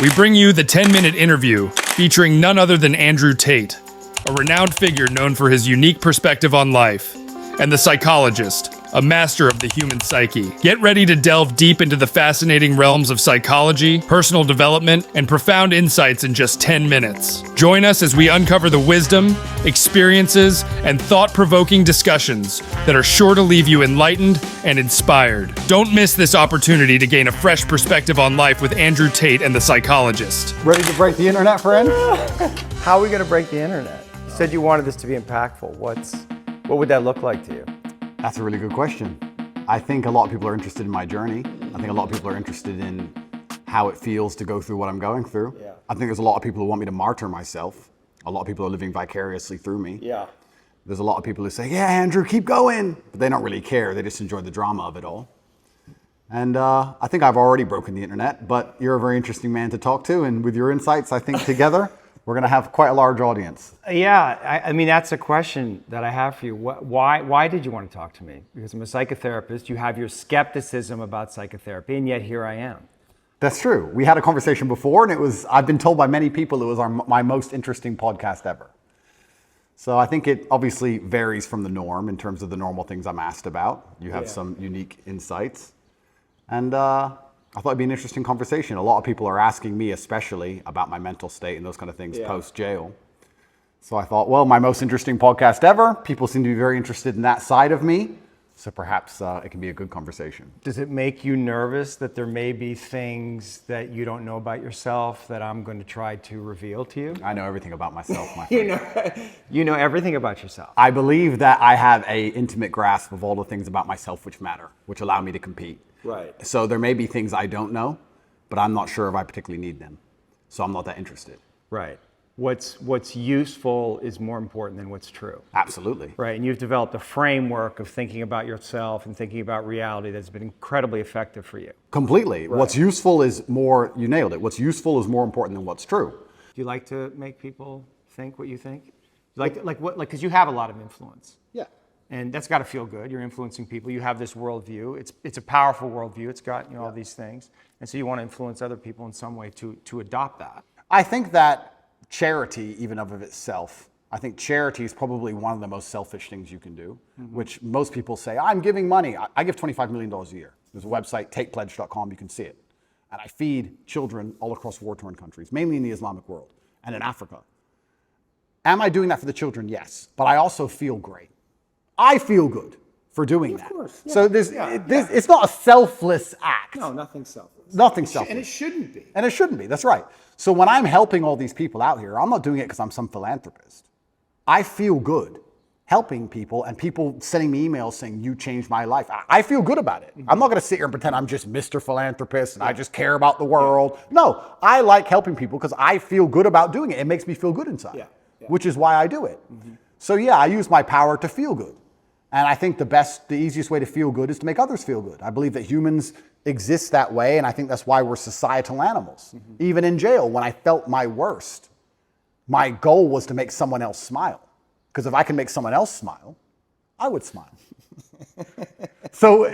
we bring you the 10-minute interview featuring none other than Andrew Tate, a renowned figure known for his unique perspective on life, and the psychologist, a master of the human psyche. Get ready to delve deep into the fascinating realms of psychology, personal development, and profound insights in just 10 minutes. Join us as we uncover the wisdom, experiences, and thought-provoking discussions that are sure to leave you enlightened and inspired. Don't miss this opportunity to gain a fresh perspective on life with Andrew Tate and the psychologist. Ready to break the internet, friend? How are we going to break the internet? You said you wanted this to be impactful. What would that look like to you? That's a really good question. I think a lot of people are interested in my journey. I think a lot of people are interested in how it feels to go through what I'm going through. Yeah. I think there's a lot of people who want me to martyr myself. A lot of people are living vicariously through me. Yeah. There's a lot of people who say, yeah, Andrew, keep going. But they don't really care. They just enjoy the drama of it all. And I think I've already broken the internet, but you're a very interesting man to talk to. And with your insights, I think together, we're going to have quite a large audience. Yeah, I mean, that's a question that I have for you. Why did you want to talk to me? Because I'm a psychotherapist. You have your skepticism about psychotherapy, and yet here I am. That's true. We had a conversation before, and I've been told by many people it was my most interesting podcast ever. So I think it obviously varies from the norm in terms of the normal things I'm asked about. You have some unique insights. And I thought it'd be an interesting conversation. A lot of people are asking me especially about my mental state and those kind of things post-jail. So I thought, well, my most interesting podcast ever. People seem to be very interested in that side of me. So perhaps it can be a good conversation. Does it make you nervous that there may be things that you don't know about yourself that I'm going to try to reveal to you? I know everything about myself, my friend. You know everything about yourself. I believe that I have an intimate grasp of all the things about myself which matter, which allow me to compete. Right. So there may be things I don't know, but I'm not sure if I particularly need them. So I'm not that interested. Right. What's useful is more important than what's true. Absolutely. Right, and you've developed a framework of thinking about yourself and thinking about reality that's been incredibly effective for you. Completely. Right. What's useful is more, you nailed it. What's useful is more important than what's true. Do you like to make people think what you think? Because you have a lot of influence. Yeah. And that's got to feel good. You're influencing people. You have this worldview. It's a powerful worldview. It's got all these things. And so you want to influence other people in some way to adopt that. I think that charity, even of itself, I think charity is probably one of the most selfish things you can do, which most people say, I'm giving money. I give $25 million a year. There's a website, tatepledge.com, you can see it. And I feed children all across war-torn countries, mainly in the Islamic world and in Africa. Am I doing that for the children? Yes. But I also feel great. I feel good for doing that. Of course. Yeah. So it's not a selfless act. No, nothing selfless. Nothing selfless. And it shouldn't be. And it shouldn't be, that's right. So when I'm helping all these people out here, I'm not doing it because I'm some philanthropist. I feel good helping people and people sending me emails saying, you changed my life. I feel good about it. I'm not going to sit here and pretend I'm just Mr. Philanthropist and I just care about the world. No, I like helping people because I feel good about doing it. It makes me feel good inside, which is why I do it. So yeah, I use my power to feel good. And I think the easiest way to feel good is to make others feel good. I believe that humans exist that way, and I think that's why we're societal animals. Even in jail, when I felt my worst, my goal was to make someone else smile. Because if I can make someone else smile, I would smile. So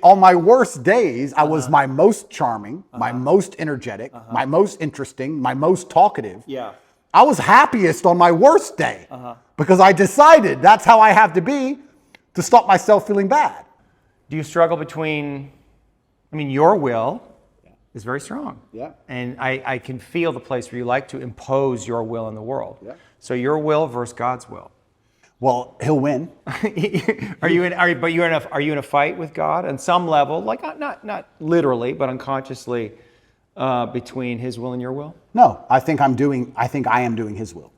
on my worst days, I was my most charming, my most energetic, my most interesting, my most talkative. Yeah. I was happiest on my worst day because I decided that's how I have to be to stop myself feeling bad. Do you struggle between, your will is very strong. Yeah. And I can feel the place where you like to impose your will in the world. Yeah. So your will versus God's will. Well, he'll win. Are you in a fight with God on some level, like not literally, but unconsciously, between his will and your will? No, I think I am doing his will.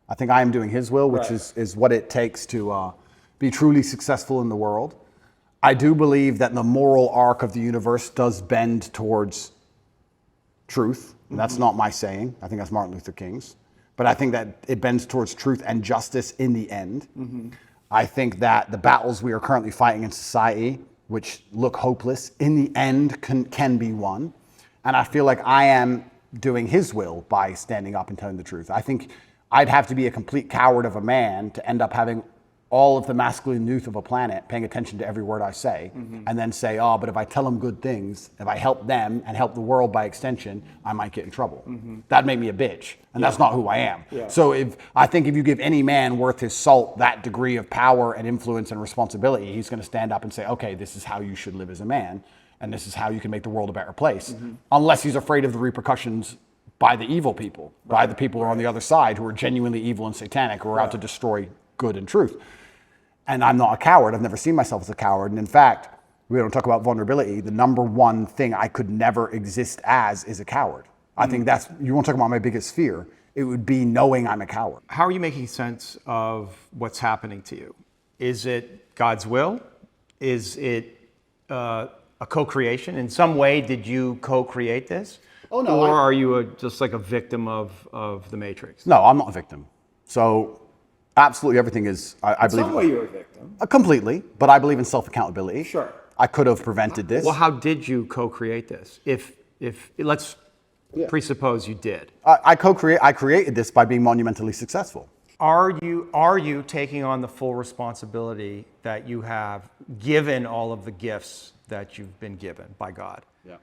I think I am doing his will, which is what it takes to be truly successful in the world. I do believe that the moral arc of the universe does bend towards truth. That's not my saying. I think that's Martin Luther King's. But I think that it bends towards truth and justice in the end. I think that the battles we are currently fighting in society, which look hopeless, in the end can be won. And I feel like I am doing his will by standing up and telling the truth. I think I'd have to be a complete coward of a man to end up having all of the masculine youth of a planet paying attention to every word I say, and then say, oh, but if I tell them good things, if I help them and help the world by extension, I might get in trouble. That'd make me a bitch, and that's not who I am. So I think if you give any man worth his salt that degree of power and influence and responsibility, he's going to stand up and say, okay, this is how you should live as a man, and this is how you can make the world a better place. Unless he's afraid of the repercussions by the evil people, by the people who are on the other side who are genuinely evil and satanic, who are out to destroy good and truth. And I'm not a coward. I've never seen myself as a coward. And in fact, we don't talk about vulnerability. The number one thing I could never exist as is a coward. I think that's, you want to talk about my biggest fear, it would be knowing I'm a coward. How are you making sense of what's happening to you? Is it God's will? Is it a co-creation? In some way, did you co-create this? Oh, no. Or are you just like a victim of the Matrix? No, I'm not a victim. So absolutely everything is, I believe. In some way you're a victim. Completely, but I believe in self-accountability. Sure. I could have prevented this. Well, how did you co-create this? If let's presuppose you did. I created this by being monumentally successful. Are you taking on the full responsibility that you have given all of the gifts that you've been given by God? Yeah.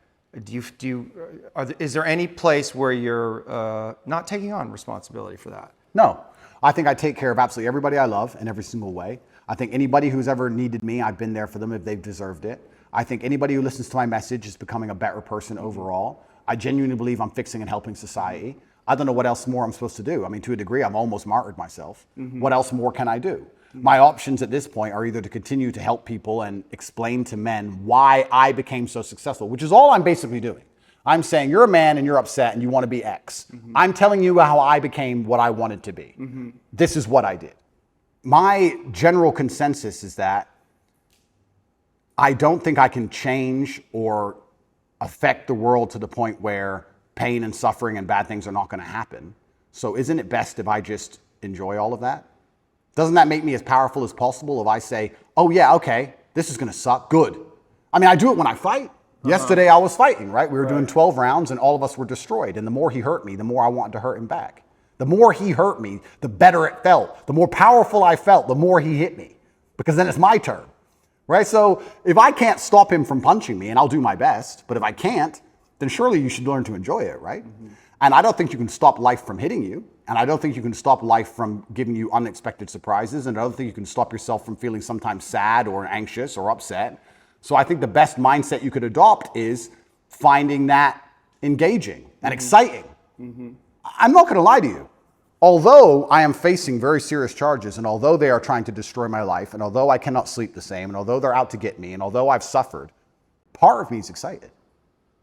Is there any place where you're not taking on responsibility for that? No. I think I take care of absolutely everybody I love in every single way. I think anybody who's ever needed me, I've been there for them if they've deserved it. I think anybody who listens to my message is becoming a better person overall. I genuinely believe I'm fixing and helping society. I don't know what else more I'm supposed to do. I mean, to a degree, I've almost martyred myself. What else more can I do? My options at this point are either to continue to help people and explain to men why I became so successful, which is all I'm basically doing. I'm saying you're a man and you're upset and you want to be X. I'm telling you how I became what I wanted to be. This is what I did. My general consensus is that I don't think I can change or affect the world to the point where pain and suffering and bad things are not going to happen. So isn't it best if I just enjoy all of that? Doesn't that make me as powerful as possible if I say, oh yeah, okay, this is going to suck, good. I mean, I do it when I fight. Yesterday I was fighting, right? We were doing 12 rounds and all of us were destroyed. And the more he hurt me, the more I wanted to hurt him back. The more he hurt me, the better it felt. The more powerful I felt, the more he hit me. Because then it's my turn, right? So if I can't stop him from punching me, and I'll do my best, but if I can't, then surely you should learn to enjoy it, right? And I don't think you can stop life from hitting you. And I don't think you can stop life from giving you unexpected surprises. And I don't think you can stop yourself from feeling sometimes sad or anxious or upset. So I think the best mindset you could adopt is finding that engaging and exciting. I'm not going to lie to you. Although I am facing very serious charges, and although they are trying to destroy my life, and although I cannot sleep the same, and although they're out to get me, and although I've suffered, part of me is excited.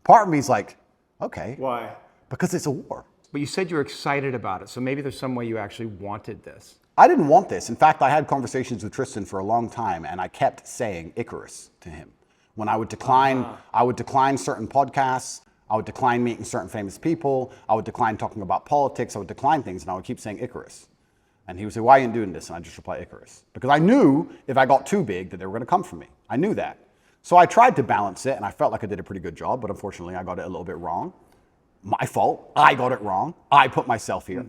Part of me is like, okay. Why? Because it's a war. But you said you're excited about it, so maybe there's some way you actually wanted this. I didn't want this. In fact, I had conversations with Tristan for a long time, and I kept saying Icarus to him. When I would decline certain podcasts, I would decline meeting certain famous people, I would decline talking about politics, I would decline things, and I would keep saying Icarus. And he would say, why are you doing this? And I just reply Icarus. Because I knew if I got too big that they were going to come for me. I knew that. So I tried to balance it, and I felt like I did a pretty good job, but unfortunately I got it a little bit wrong. My fault. I got it wrong. I put myself here.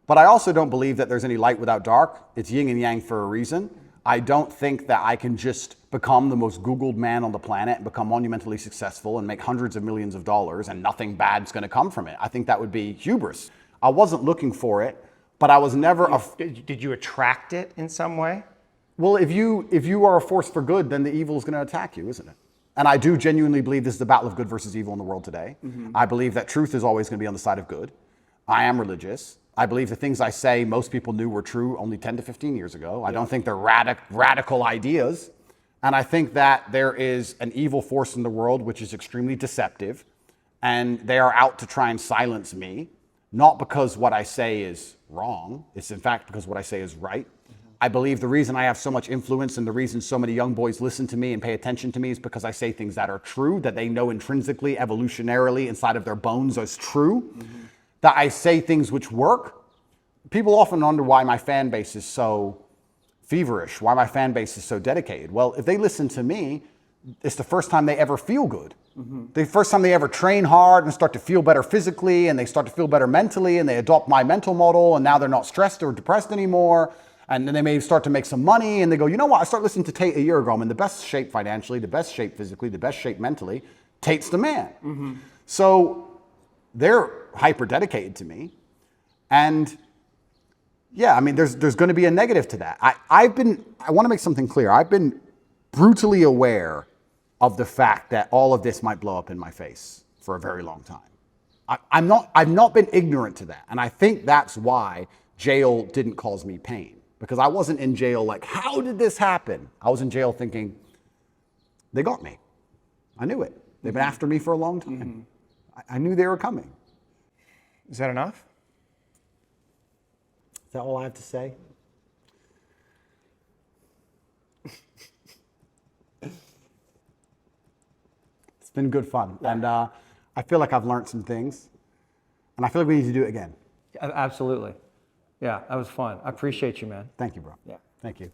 But I also don't believe that there's any light without dark. It's yin and yang for a reason. I don't think that I can just become the most Googled man on the planet and become monumentally successful and make hundreds of millions of dollars and nothing bad's going to come from it. I think that would be hubris. I wasn't looking for it, but I was never Did you attract it in some way? Well, if you are a force for good, then the evil is going to attack you, isn't it? And I do genuinely believe this is the battle of good versus evil in the world today. I believe that truth is always going to be on the side of good. I am religious. I believe the things I say most people knew were true only 10 to 15 years ago. I don't think they're radical ideas. And I think that there is an evil force in the world which is extremely deceptive. And they are out to try and silence me, not because what I say is wrong. It's in fact because what I say is right. I believe the reason I have so much influence and the reason so many young boys listen to me and pay attention to me is because I say things that are true, that they know intrinsically, evolutionarily, inside of their bones as true. That I say things which work. People often wonder why my fan base is so feverish, why my fan base is so dedicated. Well, if they listen to me, it's the first time they ever feel good. The first time they ever train hard and start to feel better physically, and they start to feel better mentally, and they adopt my mental model, and now they're not stressed or depressed anymore. And then they may start to make some money and they go, you know what? I started listening to Tate a year ago. I'm in the best shape financially, the best shape physically, the best shape mentally. Tate's the man. So they're hyper dedicated to me. And yeah, I mean, there's going to be a negative to that. I want to make something clear. I've been brutally aware of the fact that all of this might blow up in my face for a very long time. I've not been ignorant to that. And I think that's why jail didn't cause me pain, because I wasn't in jail like, how did this happen? I was in jail thinking, they got me. I knew it. They've been after me for a long time. I knew they were coming. Is that enough? Is that all I have to say? It's been good fun. And I feel like I've learned some things. And I feel like we need to do it again. Absolutely. Yeah, that was fun. I appreciate you, man. Thank you, bro. Yeah. Thank you.